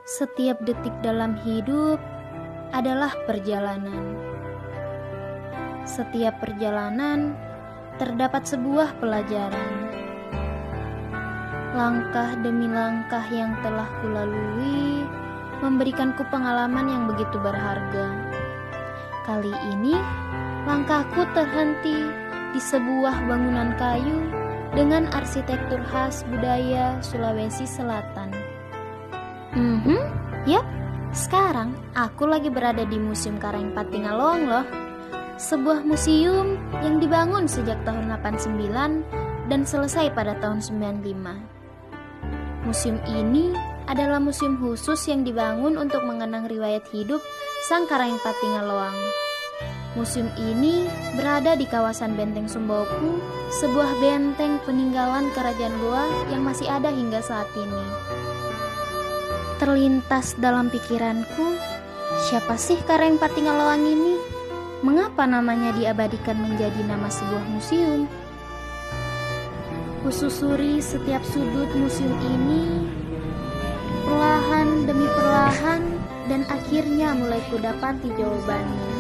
Setiap detik dalam hidup adalah perjalanan. Setiap perjalanan terdapat sebuah pelajaran. Langkah demi langkah yang telah kulalui memberikanku pengalaman yang begitu berharga. Kali ini langkahku terhenti di sebuah bangunan kayu dengan arsitektur khas budaya Sulawesi Selatan. Yap, sekarang aku lagi berada di Museum Karang Patingaloang loh. Sebuah museum yang dibangun sejak tahun 89 dan selesai pada tahun 95. Museum ini adalah museum khusus yang dibangun untuk mengenang riwayat hidup Sang Karang Patingaloang. Museum ini berada di kawasan Benteng Sumbaopu, sebuah benteng peninggalan Kerajaan Goa yang masih ada hingga saat ini. Terlintas dalam pikiranku, siapa sih Karang Patingaloang ini? Mengapa namanya diabadikan menjadi nama sebuah museum? Kususuri setiap sudut museum ini, perlahan demi perlahan, dan akhirnya mulai kudapati jawabannya.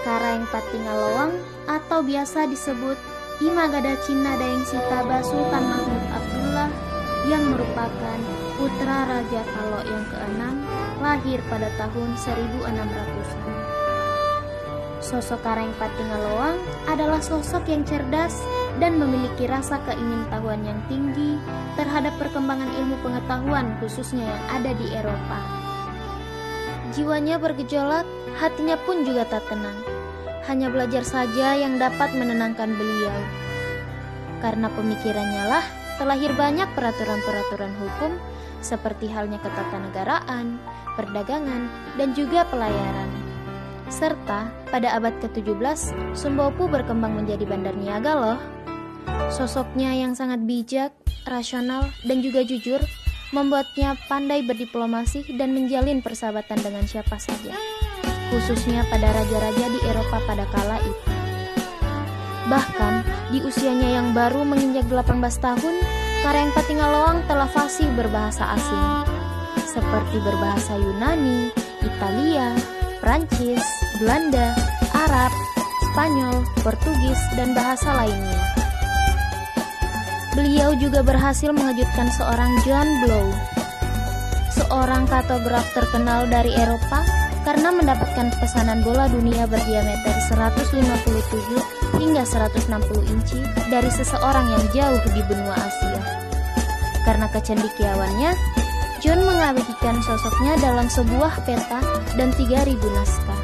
Karang Patingaloang atau biasa disebut Imagada Cina Daeng Sitaba Sultan Mahmud Abdullah yang merupakan putra Raja Kalo yang ke-6, lahir pada tahun 1600-an. Sosok Karang Patingaloang adalah sosok yang cerdas dan memiliki rasa keingintahuan yang tinggi terhadap perkembangan ilmu pengetahuan khususnya yang ada di Eropa. Jiwanya bergejolak, hatinya pun juga tak tenang. Hanya belajar saja yang dapat menenangkan beliau. Karena pemikirannya lah terlahir banyak peraturan-peraturan hukum seperti halnya ketatanegaraan, perdagangan, dan juga pelayaran. Serta pada abad ke-17, Sumbaopu berkembang menjadi bandar niaga loh. Sosoknya yang sangat bijak, rasional, dan juga jujur membuatnya pandai berdiplomasi dan menjalin persahabatan dengan siapa saja, khususnya pada raja-raja di Eropa pada kala itu. Bahkan di usianya yang baru menginjak 18 tahun, Karang Patingaloang telah fasih berbahasa asing, seperti berbahasa Yunani, Italia, Prancis, Belanda, Arab, Spanyol, Portugis, dan bahasa lainnya. Beliau juga berhasil mengejutkan seorang Johann Blow, seorang kartograf terkenal dari Eropa, karena mendapatkan pesanan bola dunia berdiameter 157 hingga 160 inci dari seseorang yang jauh di benua Asia. Karena kecendekiawannya, John mengabadikan sosoknya dalam sebuah peta dan 3.000 naskah.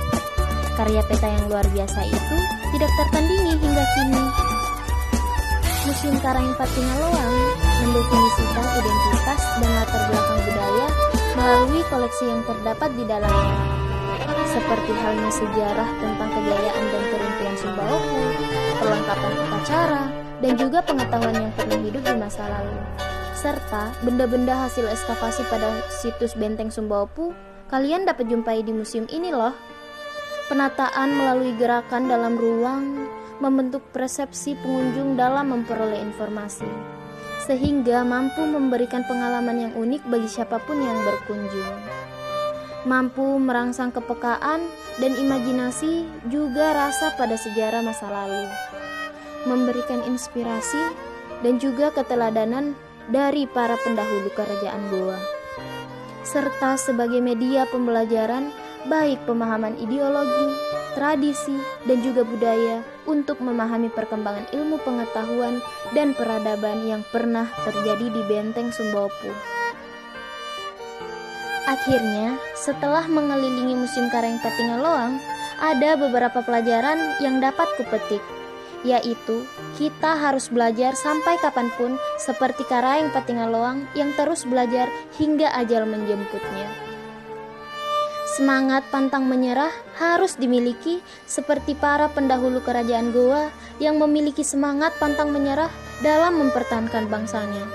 Karya peta yang luar biasa itu tidak tertandingi hingga kini. Museum Karang Patingaloang mendefinisikan identitas dan latar belakang budaya melalui koleksi yang terdapat di dalamnya, seperti halnya sejarah tentang kejayaan dan keruntuhan Sumbaopu, perlengkapan upacara, dan juga pengetahuan yang pernah hidup di masa lalu, serta benda-benda hasil ekskavasi pada situs Benteng Sumbaopu kalian dapat jumpai di museum ini loh. Penataan melalui gerakan dalam ruang membentuk persepsi pengunjung dalam memperoleh informasi, sehingga mampu memberikan pengalaman yang unik bagi siapapun yang berkunjung. Mampu merangsang kepekaan dan imajinasi juga rasa pada sejarah masa lalu, memberikan inspirasi dan juga keteladanan dari para pendahulu kerajaan Goa, serta sebagai media pembelajaran baik pemahaman ideologi, tradisi, dan juga budaya untuk memahami perkembangan ilmu pengetahuan dan peradaban yang pernah terjadi di Benteng Sumbaopu. Akhirnya, setelah mengelilingi Museum Karang Patingaloang, ada beberapa pelajaran yang dapat kupetik, yaitu kita harus belajar sampai kapanpun seperti Karang Patingaloang yang terus belajar hingga ajal menjemputnya. Semangat pantang menyerah harus dimiliki seperti para pendahulu kerajaan Goa yang memiliki semangat pantang menyerah dalam mempertahankan bangsanya,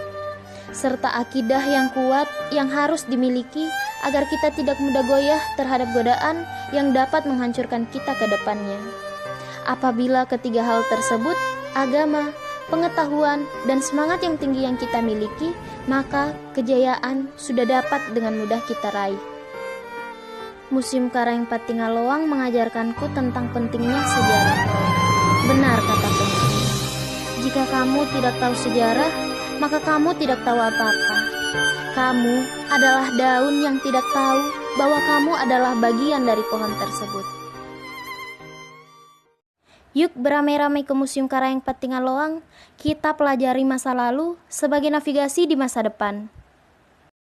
serta akidah yang kuat yang harus dimiliki agar kita tidak mudah goyah terhadap godaan yang dapat menghancurkan kita ke depannya. Apabila ketiga hal tersebut, agama, pengetahuan, dan semangat yang tinggi yang kita miliki, maka kejayaan sudah dapat dengan mudah kita raih. Museum Karaeng Patingaloang mengajarkanku tentang pentingnya sejarah. Benar kata penting. Jika kamu tidak tahu sejarah, maka kamu tidak tahu apa-apa. Kamu adalah daun yang tidak tahu bahwa kamu adalah bagian dari pohon tersebut. Yuk beramai-ramai ke Museum Karaeng Patingaloang, kita pelajari masa lalu sebagai navigasi di masa depan.